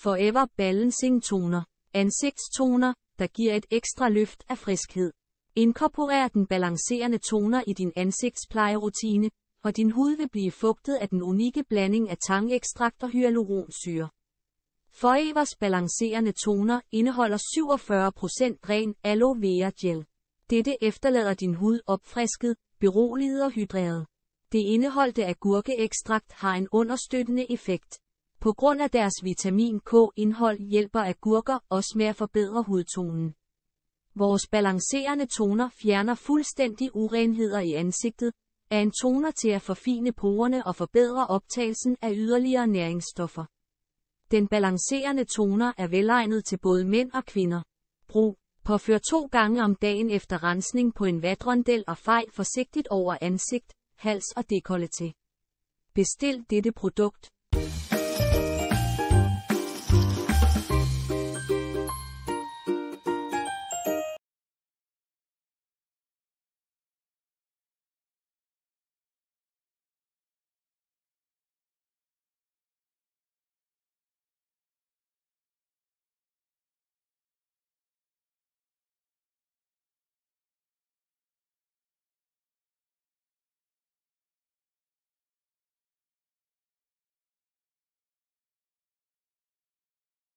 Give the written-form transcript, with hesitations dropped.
Forever Balancing Toner. Ansigtstoner, der giver et ekstra løft af friskhed. Inkorporer den balancerende toner i din ansigtsplejerutine, og din hud vil blive fugtet af den unikke blanding af tangekstrakt og hyaluronsyre. Forevers balancerende toner indeholder 47% ren aloe vera gel. Dette efterlader din hud opfrisket, beroliget og hydreret. Det indeholdte agurkeekstrakt har en understøttende effekt. På grund af deres vitamin K-indhold hjælper agurker også med at forbedre hudtonen. Vores balancerende toner fjerner fuldstændig urenheder i ansigtet, er en toner til at forfine porerne og forbedre optagelsen af yderligere næringsstoffer. Den balancerende toner er velegnet til både mænd og kvinder. Brug. Påfør 2 gange om dagen efter rensning på en vatrondel og fej forsigtigt over ansigt, hals og dekolleté. Bestil dette produkt